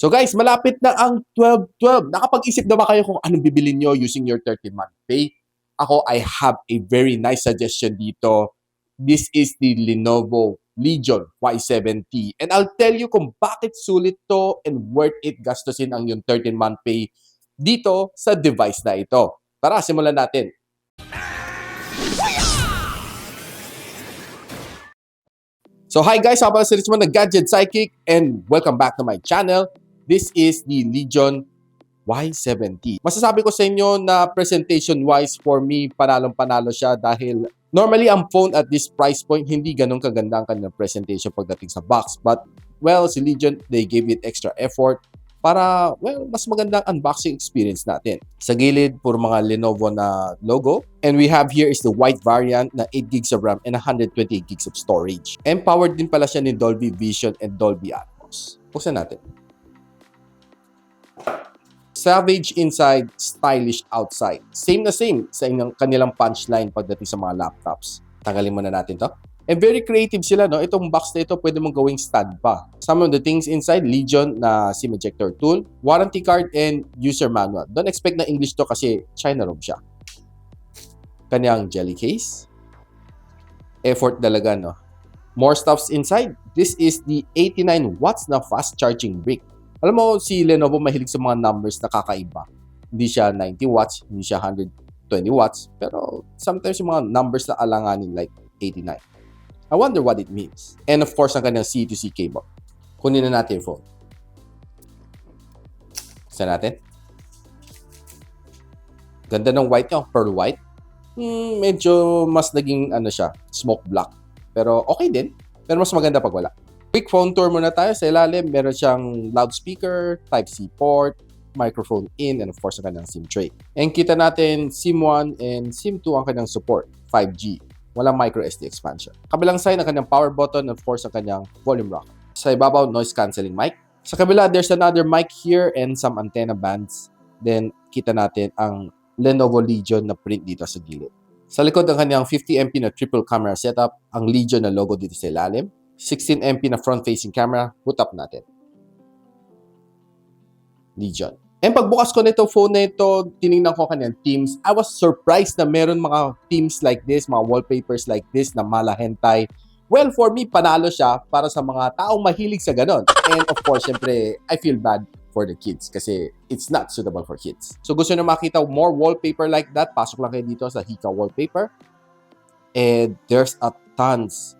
So guys, malapit na ang 12/12. Nakapag-isip na ba kayo kung anong bibilin nyo using your 13-month pay? Ako, I have a very nice suggestion dito. This is the Lenovo Legion Y70. And I'll tell you kung bakit sulit to and worth it gastusin ang yung 13-month pay dito sa device na ito. Tara, simulan natin. So hi guys, ako pala si Richmond, the Gadget Psychic, and welcome back to my channel. This is the Legion Y70. Masasabi ko sa inyo na presentation-wise, for me, panalong-panalo siya dahil normally ang phone at this price point, hindi ganun kaganda ang kanilang presentation pagdating sa box. But, well, si Legion, they gave it extra effort para, well, mas magandang unboxing experience natin. Sa gilid, puro mga Lenovo na logo. And we have here is the white variant na 8 gigs of RAM and 128 gigs of storage. And powered din pala siya ni Dolby Vision and Dolby Atmos. Buksan natin. Savage inside, stylish outside. Same na same sa kanilang punchline pagdating sa mga laptops. Tanggalin muna natin to. And very creative sila, no? Itong box na ito, pwede mong gawing stand pa. Some of the things inside, Legion na SIM ejector tool, warranty card, and user manual. Don't expect na English to kasi China ROM siya. Kanyang jelly case. Effort talaga, no? More stuffs inside. This is the 89 watts na fast charging brick. Alam mo, si Lenovo mahilig sa mga numbers na kakaiba. Hindi siya 90 watts, hindi siya 120 watts, pero sometimes yung mga numbers na alanganin like 89. I wonder what it means. And of course, ang kanyang C2C cable. Kunin na natin yung phone. Saan natin? Ganda ng white nyo, pearl white. Medyo mas naging siya, smoke black. Pero okay din. Pero mas maganda pag wala. Quick phone tour muna tayo. Sa ilalim, meron siyang loudspeaker, Type-C port, microphone in, and of course, ang kanyang SIM tray. And kita natin SIM 1 and SIM 2 ang kanyang support, 5G. Walang micro SD expansion. Kabilang side, ang kanyang power button, and of course, ang kanyang volume rocker. Sa ibabaw, noise cancelling mic. Sa kabila, there's another mic here and some antenna bands. Then, kita natin ang Lenovo Legion na print dito sa gilid. Sa likod, ang kanyang 50MP na triple camera setup, ang Legion na logo dito sa ilalim. 16MP na front-facing camera, boot up natin. Legion. And pagbukas ko nito phone na ito, tinignan ko kanyang themes. I was surprised na meron mga themes like this, mga wallpapers like this na mala hentai. Well, for me, panalo siya para sa mga taong mahilig sa ganon. And of course, syempre, I feel bad for the kids kasi it's not suitable for kids. So gusto nyo makita more wallpaper like that, pasok lang kayo dito sa Hika Wallpaper. And there's a tons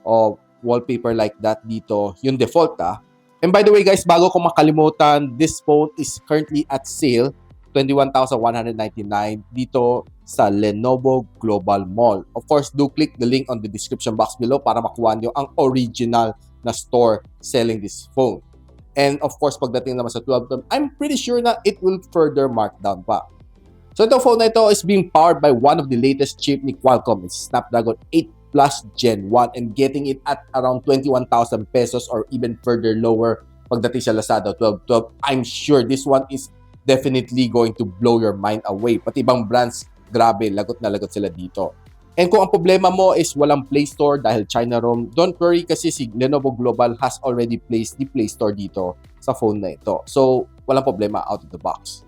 of wallpaper like that dito. Yung default And by the way guys, bago ko makalimutan, this phone is currently at sale, 21,199 dito sa Lenovo Global Mall. Of course, do click the link on the description box below para makuha nyo ang original na store selling this phone. And of course, pagdating naman sa 12, I'm pretty sure na it will further mark down pa. So itong phone na ito is being powered by one of the latest chip ni Qualcomm. It's Snapdragon 8 Plus Gen 1 and getting it at around 21,000 pesos or even further lower pagdating sa Lazada 12/12. I'm sure this one is definitely going to blow your mind away. Pati ibang brands, grabe, lagot na lagot sila dito. And kung ang problema mo is walang Play Store dahil China ROM, don't worry kasi si Lenovo Global has already placed the Play Store dito sa phone na ito. So, walang problema out of the box.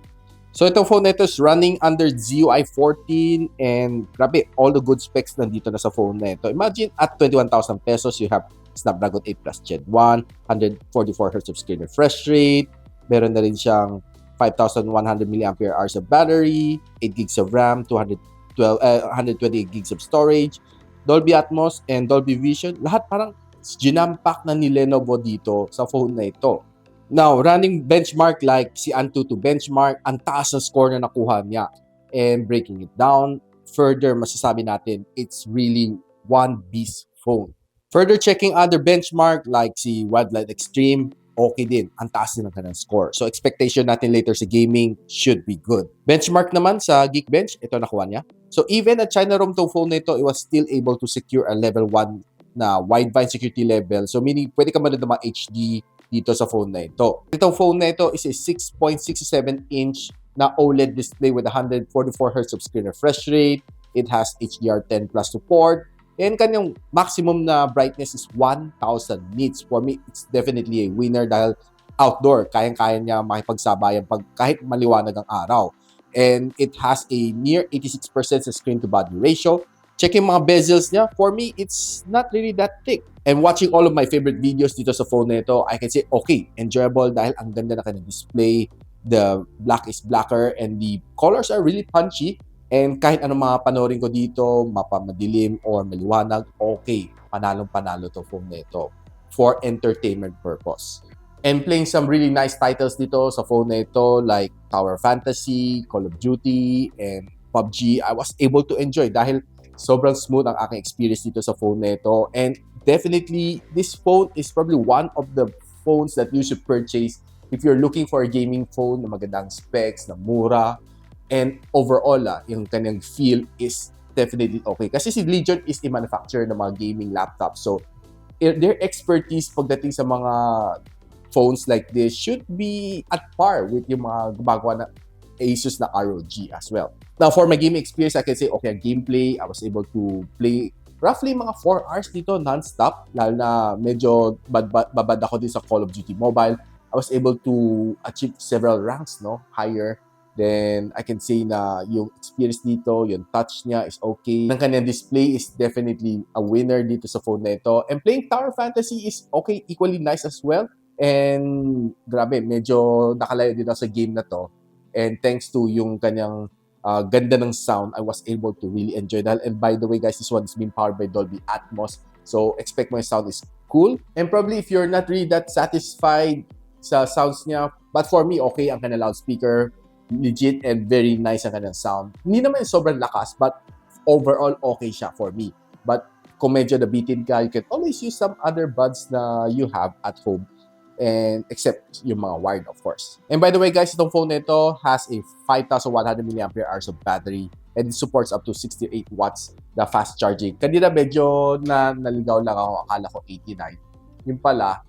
So, itong phone na ito is running under ZUI 14 and grabe, all the good specs nandito na sa phone na ito. Imagine, at 21,000 pesos, you have Snapdragon 8 Plus Gen 1, 144Hz of screen refresh rate, meron na rin siyang 5,100 mAh of battery, 8 gigs of RAM, 128 gigs of storage, Dolby Atmos, and Dolby Vision. Lahat parang ginampak na ni Lenovo dito sa phone na ito. Now, running benchmark like si Antutu benchmark, ang taas na score na nakuha niya. And breaking it down, further masasabi natin, it's really one beast phone. Further checking other benchmark like si Wildlight Extreme, okay din. Ang taas din ang kanyang score. So, expectation natin later sa gaming should be good. Benchmark naman sa Geekbench, ito nakuha niya. So, even at China ROM to phone na ito, it was still able to secure a level 1 na wideband security level. So, meaning, pwede ka manood ng mga HD dito sa phone na ito. Itong phone na ito is a 6.67-inch na OLED display with 144Hz of screen refresh rate. It has HDR10 Plus support. And kanyang maximum na brightness is 1,000 nits. For me, it's definitely a winner dahil outdoor. Kayang-kaya niya makipagsabayan kahit maliwanag ang araw. And it has a near 86% sa screen-to-body ratio. Checking mga bezels niya, for me, it's not really that thick. And watching all of my favorite videos dito sa phone na ito, I can say, okay, enjoyable dahil ang ganda na kanyang display. The black is blacker and the colors are really punchy. And kahit anong mga panoorin ko dito, mapamadilim or maliwanag, okay, panalong-panalo to phone na ito for entertainment purpose. And playing some really nice titles dito sa phone na ito like Tower Fantasy, Call of Duty, and PUBG, I was able to enjoy dahil sobrang smooth ang aking experience dito sa phone na ito. And definitely, this phone is probably one of the phones that you should purchase if you're looking for a gaming phone na magandang specs, na mura, and overall, yung kanyang feel is definitely okay. Kasi si Legion is a manufacturer ng mga gaming laptops. So, their expertise pagdating sa mga phones like this should be at par with yung mga gumagawa na Asus na ROG as well. Now, for my gaming experience, I can say, okay, gameplay, I was able to play roughly mga 4 hours dito non-stop. Lalo na medyo babad ako din sa Call of Duty Mobile. I was able to achieve several ranks, no, higher. Then, I can say na yung experience dito, yung touch niya is okay. Ang kanyang display is definitely a winner dito sa phone na ito. And playing Tower Fantasy is okay, equally nice as well. And grabe, medyo nakalayo din ako sa game na to. And thanks to yung kanyang ganda ng sound, I was able to really enjoy that. And by the way, guys, this one is being powered by Dolby Atmos. So, expect my sound is cool. And probably if you're not really that satisfied sa sounds niya, but for me, okay ang kanyang loudspeaker. Legit and very nice ang kanyang sound. Hindi naman sobrang lakas, but overall, okay siya for me. But kung medyo nabitin ka, you can always use some other buds na you have at home. And except yung mga wired, of course. And by the way, guys, itong phone na ito has a 5,100 mAh of battery and it supports up to 68 watts na fast charging. Kanina medyo naligaw lang ako, akala ko 89. Yung pala,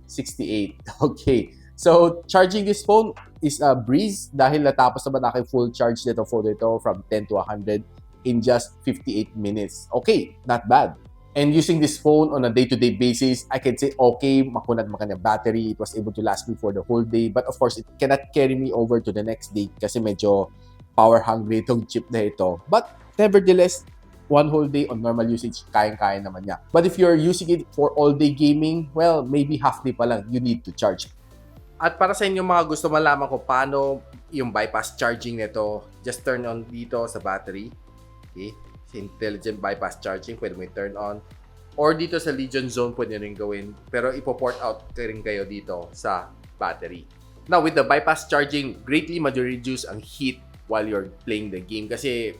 68. Okay. So, charging this phone is a breeze dahil natapos naman aking full charge nito phone nito from 10 to 100 in just 58 minutes. Okay, not bad. And using this phone on a day-to-day basis, I can say, okay, makunat mo kanyang battery. It was able to last me for the whole day. But of course, it cannot carry me over to the next day kasi medyo power-hungry itong chip na ito. But nevertheless, one whole day on normal usage, kayang-kaya naman niya. But if you're using it for all-day gaming, well, maybe half day pa lang, you need to charge. At para sa inyo mga gusto malaman ko paano yung bypass charging nito, just turn on dito sa battery. Okay? Intelligent bypass charging, pwede mo i-turn on. Or dito sa Legion Zone, pwede rin gawin. Pero ipo-port out rin kayo dito sa battery. Now, with the bypass charging, greatly ma-reduce ang heat while you're playing the game. Kasi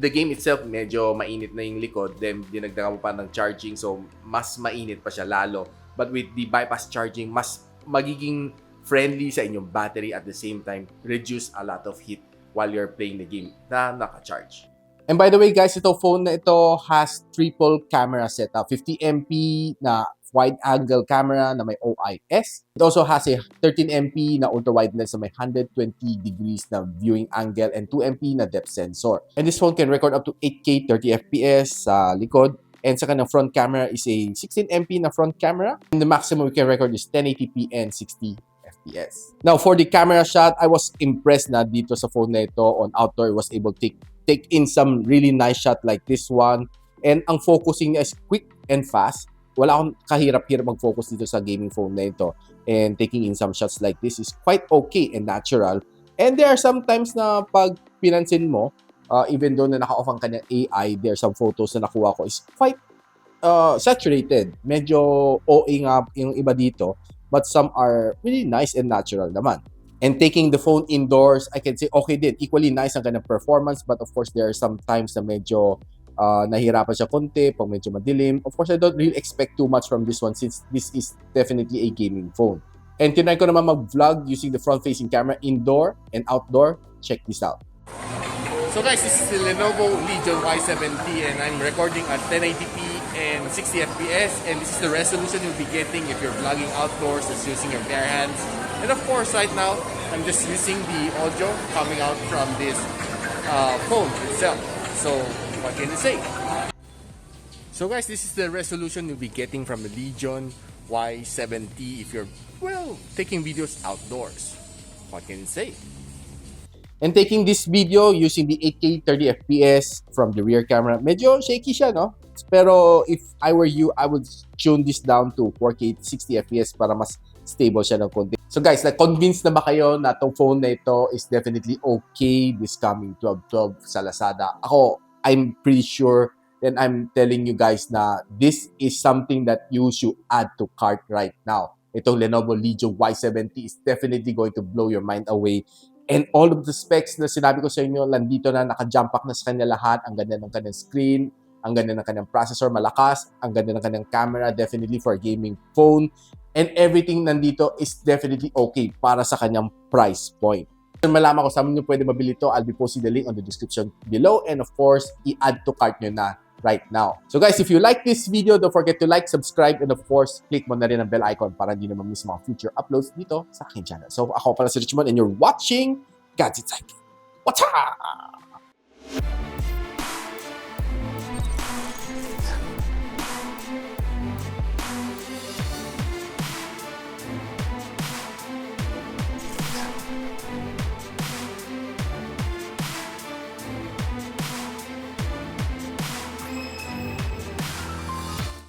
the game itself, medyo mainit na yung likod. Then, dinagdagan mo pa ng charging. So, mas mainit pa siya lalo. But with the bypass charging, mas magiging friendly sa inyong battery at the same time, reduce a lot of heat while you're playing the game na naka-charge. And by the way, guys, ito phone na ito has triple camera setup. 50MP na wide-angle camera na may OIS. It also has a 13MP na ultra-wide lens na may 120 degrees na viewing angle and 2MP na depth sensor. And this phone can record up to 8K 30fps sa likod. And sa kanyang front camera is a 16MP na front camera. And the maximum we can record is 1080p and 60fps. Now, for the camera shot, I was impressed na dito sa phone na ito on outdoor. I was able to take in some really nice shot like this one. And ang focusing niya is quick and fast. Wala akong kahirap-hirap mag-focus dito sa gaming phone na ito. And taking in some shots like this is quite okay and natural. And there are sometimes na pag pinansin mo, even though na naka-off ang kanyang AI, there are some photos na nakuha ko is quite saturated. Medyo OA nga yung iba dito, but some are really nice and natural naman. And taking the phone indoors, I can say okay din. Equally nice ang kanyang performance, but of course, there are some times na medyo nahirapan siya konti, pag medyo madilim. Of course, I don't really expect too much from this one since this is definitely a gaming phone. And tinry ko naman mag-vlog using the front-facing camera indoor and outdoor. Check this out. So guys, this is the Lenovo Legion Y7T and I'm recording at 1080p and 60fps, and this is the resolution you'll be getting if you're vlogging outdoors just using your bare hands. And of course, right now, I'm just using the audio coming out from this phone itself. So, what can you say? So guys, this is the resolution you'll be getting from the Legion Y70 if you're, well, taking videos outdoors. What can you say? And taking this video using the 8K 30 FPS from the rear camera, medyo shaky siya, no? Pero if I were you, I would tune this down to 4K 60 FPS para mas stable siya ng konti. So guys, na-convinced na ba kayo na itong phone na ito is definitely okay this coming 12/12 sa Lazada? Ako, I'm pretty sure and I'm telling you guys na this is something that you should add to cart right now. Itong Lenovo Legion Y70 is definitely going to blow your mind away. And all of the specs na sinabi ko sa inyo, nandito na, naka-jump pack na sa kanya lahat. Ang ganda ng kanyang screen, ang ganda ng kanyang processor, malakas, ang ganda ng kanyang camera, definitely for a gaming phone. And everything nandito is definitely okay para sa kanyang price point. Kung malaman ko saan nyo pwede mabili ito, I'll be posting the link on the description below. And of course, i-add to cart nyo na right now. So guys, if you like this video, don't forget to like, subscribe, and of course, click mo na rin ang bell icon para hindi na ma-miss mga future uploads dito sa aking channel. So ako pala si Richmond and you're watching Gadget Cycle. What's up?